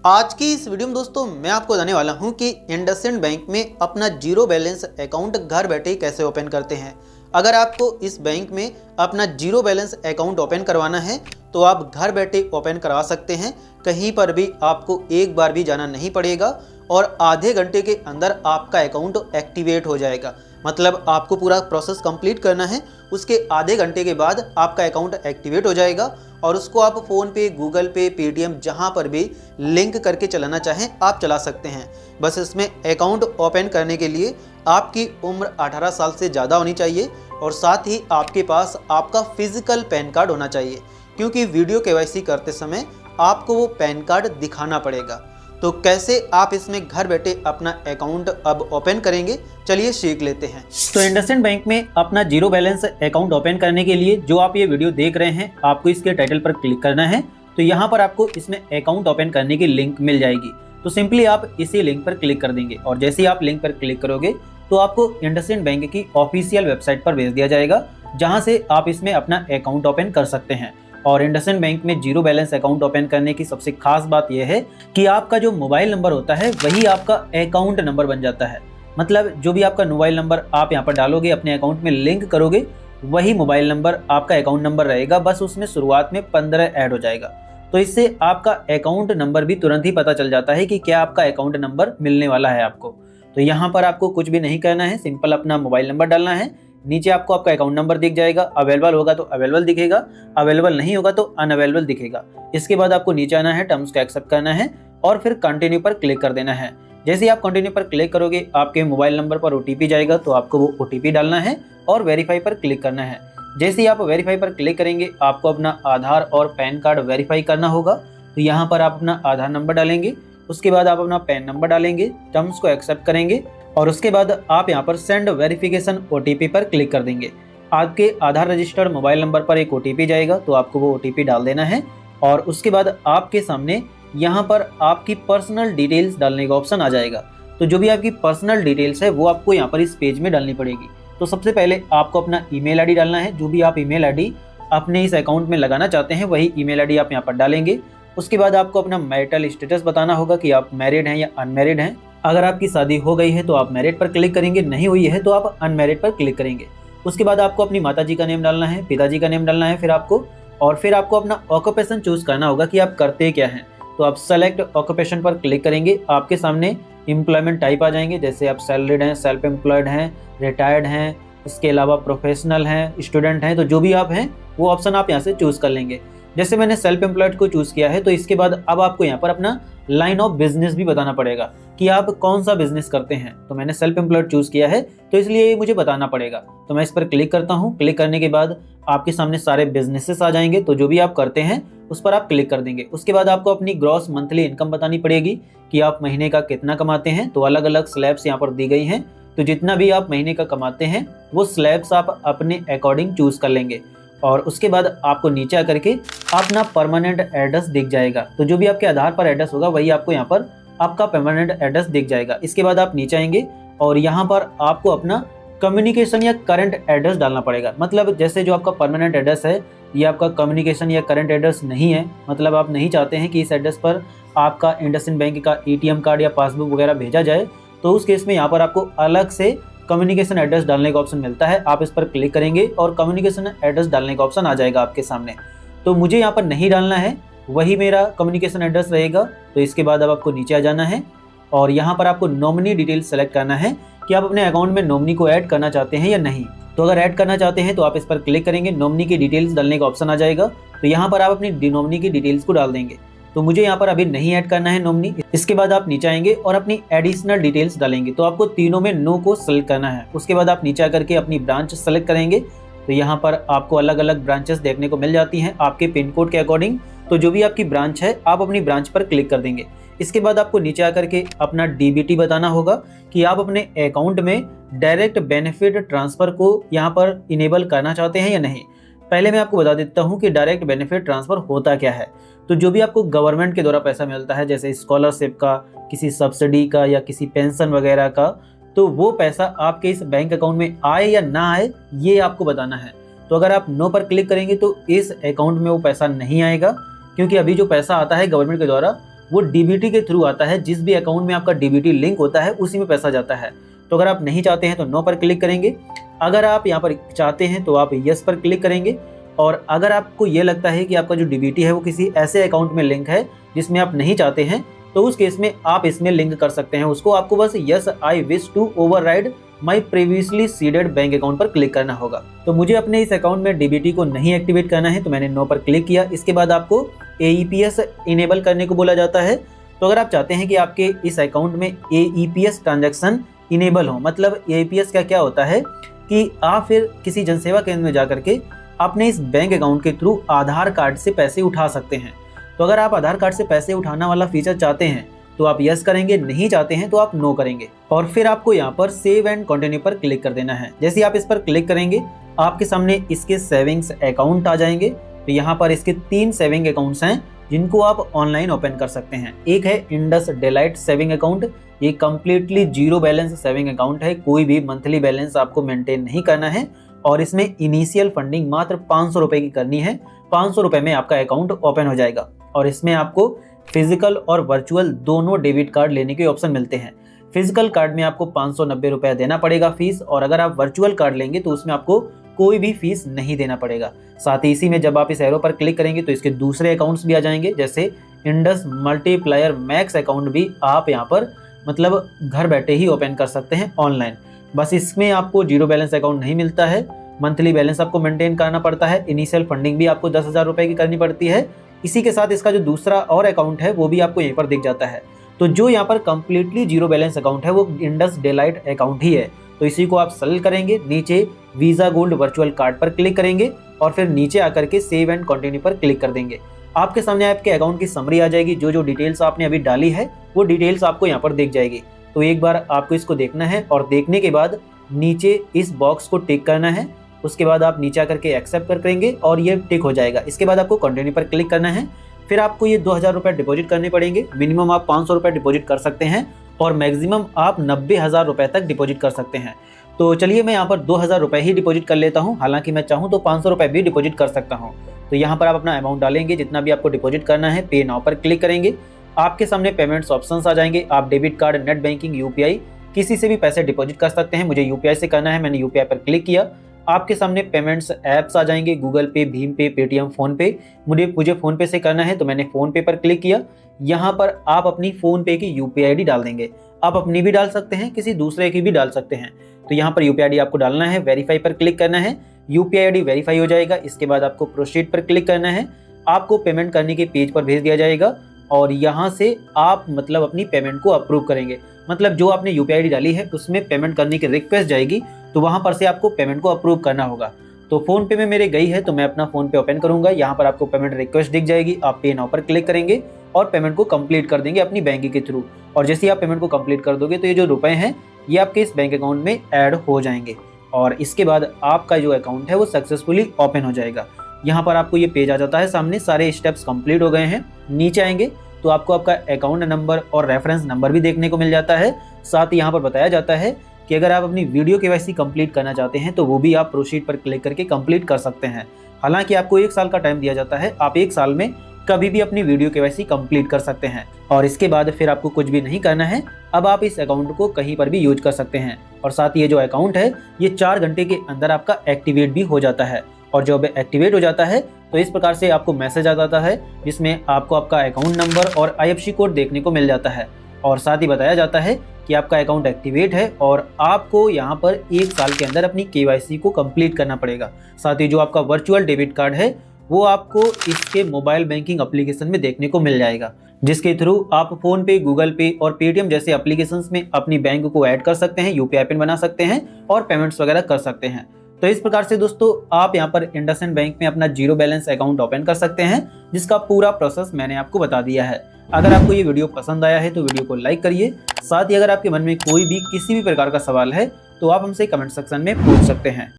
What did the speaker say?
आज की इस वीडियो में दोस्तों मैं आपको बताने वाला हूं कि इंडसइंड बैंक में अपना जीरो बैलेंस अकाउंट घर बैठे कैसे ओपन करते हैं। अगर आपको इस बैंक में अपना जीरो बैलेंस अकाउंट ओपन करवाना है तो आप घर बैठे ओपन करवा सकते हैं। कहीं पर भी आपको एक बार भी जाना नहीं पड़ेगा और आधे घंटे के अंदर आपका अकाउंट एक्टिवेट हो जाएगा। मतलब आपको पूरा प्रोसेस कंप्लीट करना है, उसके आधे घंटे के बाद आपका अकाउंट एक्टिवेट हो जाएगा और उसको आप फ़ोन पे, गूगल पे, पेटीएम जहां पर भी लिंक करके चलाना चाहें आप चला सकते हैं। बस इसमें अकाउंट ओपन करने के लिए आपकी उम्र 18 साल से ज़्यादा होनी चाहिए और साथ ही आपके पास आपका फिजिकल पैन कार्ड होना चाहिए, क्योंकि वीडियो केवाईसी करते समय आपको वो पैन कार्ड दिखाना पड़ेगा। तो कैसे आप इसमें घर बैठे अपना अकाउंट अब ओपन करेंगे, चलिए सीख लेते हैं। तो इंडसइंड बैंक में अपना जीरो बैलेंस अकाउंट ओपन करने के लिए जो आप ये वीडियो देख रहे हैं, आपको इसके टाइटल पर क्लिक करना है। तो यहाँ पर आपको इसमें अकाउंट ओपन करने की लिंक मिल जाएगी। तो सिंपली आप इसी लिंक पर क्लिक कर देंगे और जैसे ही आप लिंक पर क्लिक करोगे तो आपको इंडसइंड बैंक की ऑफिशियल वेबसाइट पर भेज दिया जाएगा, जहाँ से आप इसमें अपना अकाउंट ओपन कर सकते हैं। और इंडसइंड बैंक में जीरो बैलेंस अकाउंट ओपन करने की सबसे खास बात यह है कि आपका जो मोबाइल नंबर होता है वही आपका अकाउंट नंबर बन जाता है। मतलब जो भी आपका मोबाइल नंबर आप यहाँ पर डालोगे, अपने अकाउंट में लिंक करोगे, वही मोबाइल नंबर आपका अकाउंट नंबर रहेगा। बस उसमें शुरुआत में 15 ऐड हो जाएगा। तो इससे आपका अकाउंट नंबर भी तुरंत ही पता चल जाता है कि क्या आपका अकाउंट नंबर मिलने वाला है आपको। तो यहाँ पर आपको कुछ भी नहीं करना है, सिंपल अपना मोबाइल नंबर डालना है। नीचे आपको आपका अकाउंट नंबर दिख जाएगा, अवेलेबल होगा तो अवेलेबल दिखेगा, अवेलेबल नहीं होगा तो अनअवेलेबल दिखेगा। इसके बाद आपको नीचे आना है, टर्म्स को एक्सेप्ट करना है और फिर कंटिन्यू पर क्लिक कर देना है। जैसे ही आप कंटिन्यू पर क्लिक करोगे आपके मोबाइल नंबर पर ओटीपी जाएगा, तो आपको वो ओटीपी डालना है और वेरीफाई पर क्लिक करना है। जैसे ही आप वेरीफाई पर क्लिक करेंगे आपको अपना आधार और पैन कार्ड वेरीफाई करना होगा। तो यहाँ पर आप अपना आधार नंबर डालेंगे, उसके बाद आप अपना पैन नंबर डालेंगे, टर्म्स को एक्सेप्ट करेंगे और उसके बाद आप यहाँ पर सेंड वेरिफिकेशन ओटीपी पर क्लिक कर देंगे। आपके आधार रजिस्टर्ड मोबाइल नंबर पर एक ओटीपी जाएगा, तो आपको वो ओटीपी डाल देना है और उसके बाद आपके सामने यहाँ पर आपकी पर्सनल डिटेल्स डालने का ऑप्शन आ जाएगा। तो जो भी आपकी पर्सनल डिटेल्स है वो आपको यहाँ पर इस पेज में डालनी पड़ेगी। तो सबसे पहले आपको अपना ईमेल आईडी डालना है। जो भी आप ईमेल आईडी अपने इस अकाउंट में लगाना चाहते हैं वही ईमेल आईडी आप यहाँ पर डालेंगे। उसके बाद आपको अपना मैरिटल स्टेटस बताना होगा कि आप मैरिड हैं या अनमैरिड हैं। अगर आपकी शादी हो गई है तो आप मैरिड पर क्लिक करेंगे, नहीं हुई है तो आप अनमैरिड पर क्लिक करेंगे। उसके बाद आपको अपनी माताजी का नेम डालना है, पिताजी का नेम डालना है फिर आपको अपना ऑक्यूपेशन चूज करना होगा कि आप करते क्या हैं। तो आप सेलेक्ट ऑक्यूपेशन पर क्लिक करेंगे, आपके सामने एम्प्लॉयमेंट टाइप आ जाएंगे। जैसे आप सैलरीड हैं, सेल्फ एम्प्लॉयड हैं, रिटायर्ड हैं, इसके अलावा प्रोफेशनल हैं, स्टूडेंट हैं। तो जो भी आप हैं वो ऑप्शन आप यहाँ से चूज कर लेंगे। जैसे मैंने सेल्फ एम्प्लॉयड को चूज किया है, तो इसके बाद अब आपको यहाँ पर अपना लाइन ऑफ बिजनेस भी बताना पड़ेगा कि आप कौन सा बिजनेस करते हैं। तो मैंने सेल्फ एम्प्लॉयड चूज किया है तो इसलिए मुझे बताना पड़ेगा। तो मैं इस पर क्लिक करता हूँ। क्लिक करने के बाद आपके सामने सारे बिजनेसेस आ जाएंगे। तो जो भी आप करते हैं उस पर आप क्लिक कर देंगे। उसके बाद आपको अपनी ग्रॉस मंथली इनकम बतानी पड़ेगी कि आप महीने का कितना कमाते हैं। तो अलग अलग स्लैब्स यहाँ पर दी गई हैं। तो जितना भी आप महीने का कमाते हैं वो स्लैब्स आप अपने अकॉर्डिंग चूज कर लेंगे और उसके बाद आपको नीचे आकर के अपना परमानेंट एड्रेस दिख जाएगा। तो जो भी आपके आधार पर एड्रेस होगा वही आपको यहाँ पर आपका परमानेंट एड्रेस दिख जाएगा। इसके बाद आप नीचे आएंगे और यहाँ पर आपको अपना कम्युनिकेशन या करंट एड्रेस डालना पड़ेगा। मतलब जैसे जो आपका परमानेंट एड्रेस है ये आपका कम्युनिकेशन या करंट एड्रेस नहीं है, मतलब आप नहीं चाहते हैं कि इस एड्रेस पर आपका इंडसइंड बैंक का एटीएम कार्ड या पासबुक वगैरह भेजा जाए, तो उस केस में यहाँ पर आपको अलग से कम्युनिकेशन एड्रेस डालने का ऑप्शन मिलता है। आप इस पर क्लिक करेंगे और कम्युनिकेशन एड्रेस डालने का ऑप्शन आ जाएगा आपके सामने। तो मुझे यहाँ पर नहीं डालना है, वही मेरा कम्युनिकेशन एड्रेस रहेगा। तो इसके बाद अब आपको नीचे आ जाना है और यहाँ पर आपको नॉमिनी डिटेल्स सेलेक्ट करना है कि आप अपने अकाउंट में नॉमिनी को ऐड करना चाहते हैं या नहीं। तो अगर ऐड करना चाहते हैं तो आप इस पर क्लिक करेंगे, नॉमिनी की डिटेल्स डालने का ऑप्शन आ जाएगा। तो यहाँ पर आप अपनी नॉमिनी की डिटेल्स को डाल देंगे। तो मुझे यहाँ पर अभी नहीं ऐड करना है नॉमिनी। इसके बाद आप नीचे आएंगे और अपनी एडिशनल डिटेल्स डालेंगे। तो आपको तीनों में नो को सेलेक्ट करना है। उसके बाद आप नीचे आकर के अपनी ब्रांच सेलेक्ट करेंगे। तो यहाँ पर आपको अलग अलग ब्रांचेस देखने को मिल जाती हैं आपके पिन कोड के अकॉर्डिंग। तो जो भी आपकी ब्रांच है आप अपनी ब्रांच पर क्लिक कर देंगे। इसके बाद आपको नीचे आकर के अपना डीबीटी बताना होगा कि आप अपने अकाउंट में डायरेक्ट बेनिफिट ट्रांसफर को यहाँ पर इनेबल करना चाहते हैं या नहीं। पहले मैं आपको बता देता हूँ कि डायरेक्ट बेनिफिट ट्रांसफर होता क्या है। तो जो भी आपको गवर्नमेंट के द्वारा पैसा मिलता है, जैसे स्कॉलरशिप का, किसी सब्सिडी का या किसी पेंशन वगैरह का, तो वो पैसा आपके इस बैंक अकाउंट में आए या ना आए ये आपको बताना है। तो अगर आप नो पर क्लिक करेंगे तो इस अकाउंट में वो पैसा नहीं आएगा, क्योंकि अभी जो पैसा आता है गवर्नमेंट के द्वारा वो डीबीटी के थ्रू आता है। जिस भी अकाउंट में आपका डीबीटी लिंक होता है उसी में पैसा जाता है। तो अगर आप नहीं चाहते हैं तो नो पर क्लिक करेंगे। अगर आप यहाँ पर चाहते हैं तो आप यस पर क्लिक करेंगे। और अगर आपको ये लगता है कि आपका जो डीबीटी है वो किसी ऐसे अकाउंट में लिंक है जिसमें आप नहीं चाहते हैं, तो उस केस में आप इसमें लिंक कर सकते हैं उसको। आपको बस yes I wish to override my previously seeded bank account पर क्लिक करना होगा। तो मुझे अपने इस अकाउंट में डीबीटी को नहीं एक्टिवेट करना है, तो मैंने नो पर क्लिक किया। इसके बाद आपको AEPS इनेबल करने को बोला जाता है। तो अगर आप चाहते हैं कि आपके इस अकाउंट में AEPS ट्रांजैक्शन इनेबल हो, मतलब AEPS का क्या होता है कि आप फिर किसी जनसेवा केंद्र में जाकर के अपने इस बैंक अकाउंट के थ्रू आधार कार्ड से पैसे उठा सकते हैं। तो अगर आप आधार कार्ड से पैसे उठाना वाला फीचर चाहते हैं तो आप यस करेंगे, नहीं चाहते हैं तो आप नो करेंगे। और फिर आपको यहाँ पर सेव एंड कंटिन्यू पर क्लिक कर देना है। जैसे आप इस पर क्लिक करेंगे आपके सामने इसके सेविंग्स अकाउंट आ जाएंगे। तो यहाँ पर इसके 3 सेविंग अकाउंट्स हैं जिनको आप ऑनलाइन ओपन कर सकते हैं। एक है इंडस डेलाइट सेविंग अकाउंट, ये completely zero balance saving account है, कोई भी मंथली बैलेंस आपको मेंटेन नहीं करना है और इसमें इनिशियल फंडिंग मात्र 500 रुपए की करनी है। 500 रुपए में आपका अकाउंट ओपन हो जाएगा और इसमें आपको फिजिकल और वर्चुअल दोनों डेबिट कार्ड लेने के ऑप्शन मिलते हैं। फिजिकल कार्ड में आपको 590 रुपया देना पड़ेगा फीस, और अगर आप वर्चुअल कार्ड लेंगे तो उसमें आपको कोई भी फीस नहीं देना पड़ेगा। साथ ही इसी में जब आप इस एरो पर क्लिक करेंगे तो इसके दूसरे अकाउंट्स भी आ जाएंगे, जैसे इंडस मल्टीप्लायर मैक्स अकाउंट भी आप यहाँ पर मतलब घर बैठे ही ओपन कर सकते हैं ऑनलाइन। बस इसमें आपको जीरो बैलेंस अकाउंट नहीं मिलता है, मंथली बैलेंस आपको मेंटेन करना पड़ता है, इनिशियल फंडिंग भी आपको 10,000 रुपए की करनी पड़ती है। इसी के साथ इसका जो दूसरा और अकाउंट है वो भी आपको यहीं पर दिख जाता है। तो जो यहाँ पर कंप्लीटली जीरो बैलेंस अकाउंट है वो इंडस डेलाइट अकाउंट ही है। तो इसी को आप सेलेक्ट करेंगे, नीचे वीजा गोल्ड वर्चुअल कार्ड पर क्लिक करेंगे और फिर नीचे आकर के सेव एंड कंटिन्यू पर क्लिक कर देंगे। आपके सामने आपके अकाउंट की समरी आ जाएगी। जो डिटेल्स आपने अभी डाली है वो डिटेल्स आपको यहाँ पर दिख जाएगी। तो एक बार आपको इसको देखना है और देखने के बाद नीचे इस बॉक्स को टिक करना है। उसके बाद आप नीचे आकर के एक्सेप्ट कर करेंगे और ये टिक हो जाएगा। इसके बाद आपको कंटिन्यू पर क्लिक करना है। फिर आपको ये 2,000 रुपये डिपॉजिट करने पड़ेंगे। मिनिमम आप 500 रुपये डिपॉजिट कर सकते हैं और मैक्सिमम आप 90,000 रुपये तक डिपॉजिट कर सकते हैं। तो चलिए मैं यहाँ पर 2,000 रुपये ही डिपॉजिट कर लेता हूँ, हालांकि मैं चाहूँ तो 500 रुपये भी डिपॉजिट कर सकता हूँ। तो यहाँ पर आप अपना अमाउंट डालेंगे जितना भी आपको डिपॉजिट करना है। पे नाउ पर क्लिक करेंगे, आपके सामने पेमेंट्स ऑप्शंस आ जाएंगे। आप debit card, net banking, UPI किसी से भी पैसे डिपॉजिट कर सकते हैं। मुझे UPI से करना है, मैंने UPI पर क्लिक किया। आपके सामने पेमेंट्स ऐप्स आ जाएंगे, गूगल पे, भीम पे, पेटीएम, फ़ोन पे। मुझे फ़ोन पे से करना है तो मैंने फ़ोन पे पर क्लिक किया। यहाँ पर आप अपनी फ़ोन पे की UPI ID डाल देंगे। आप अपनी भी डाल सकते हैं, किसी दूसरे की भी डाल सकते हैं। तो यहाँ पर UPI ID आपको डालना है, वेरीफाई पर क्लिक करना है। UPI ID वेरीफाई हो जाएगा। इसके बाद आपको प्रोसीड पर क्लिक करना है। आपको पेमेंट करने के पेज पर भेज दिया जाएगा और यहाँ से आप मतलब अपनी पेमेंट को अप्रूव करेंगे। मतलब जो आपने UPI ID डाली है उसमें पेमेंट करने की रिक्वेस्ट जाएगी, तो वहाँ पर से आपको पेमेंट को अप्रूव करना होगा। तो फ़ोन पे में मेरे गई है तो मैं अपना फ़ोन पे ओपन करूँगा। यहाँ पर आपको पेमेंट रिक्वेस्ट दिख जाएगी। आप पे नाउ पर क्लिक करेंगे और पेमेंट को कंप्लीट कर देंगे अपनी बैंकिंग के थ्रू। और जैसे ही आप पेमेंट को कंप्लीट कर दोगे तो ये जो रुपए हैं ये आपके इस बैंक अकाउंट में ऐड हो जाएंगे और इसके बाद आपका जो अकाउंट है वो सक्सेसफुली ओपन हो जाएगा। यहाँ पर आपको ये पेज आ जाता है सामने, सारे स्टेप्स कंप्लीट हो गए हैं। नीचे आएंगे तो आपको आपका अकाउंट नंबर और रेफरेंस नंबर भी देखने को मिल जाता है। साथ ही यहाँ पर बताया जाता है कि अगर आप अपनी वीडियो KYC कंप्लीट करना चाहते हैं तो वो भी आप प्रोसीड पर क्लिक करके कंप्लीट कर सकते हैं। हालांकि आपको 1 साल का टाइम दिया जाता है, आप 1 साल में कभी भी अपनी वीडियो KYC कंप्लीट कर सकते हैं और इसके बाद फिर आपको कुछ भी नहीं करना है। अब आप इस अकाउंट को कहीं पर भी यूज कर सकते हैं और साथ ही ये जो अकाउंट है ये 4 घंटे के अंदर आपका एक्टिवेट भी हो जाता है। और जब एक्टिवेट हो जाता है तो इस प्रकार से आपको मैसेज आ जाता है जिसमें आपको आपका अकाउंट नंबर और IFSC कोड देखने को मिल जाता है और साथ ही बताया जाता है कि आपका अकाउंट एक्टिवेट है और आपको यहाँ पर 1 साल के अंदर अपनी KYC को कंप्लीट करना पड़ेगा। साथ ही जो आपका वर्चुअल डेबिट कार्ड है वो आपको इसके मोबाइल बैंकिंग एप्लीकेशन में देखने को मिल जाएगा, जिसके थ्रू आप फ़ोन पे, गूगल पे और पेटीएम जैसे एप्लीकेशंस में अपनी बैंक को ऐड कर सकते हैं, UPI पिन बना सकते हैं और पेमेंट्स वगैरह कर सकते हैं। तो इस प्रकार से दोस्तों आप यहाँ पर इंडसइंड बैंक में अपना जीरो बैलेंस अकाउंट ओपन कर सकते हैं, जिसका पूरा प्रोसेस मैंने आपको बता दिया है। अगर आपको ये वीडियो पसंद आया है तो वीडियो को लाइक करिए। साथ ही अगर आपके मन में कोई भी किसी भी प्रकार का सवाल है तो आप हमसे कमेंट सेक्शन में पूछ सकते हैं।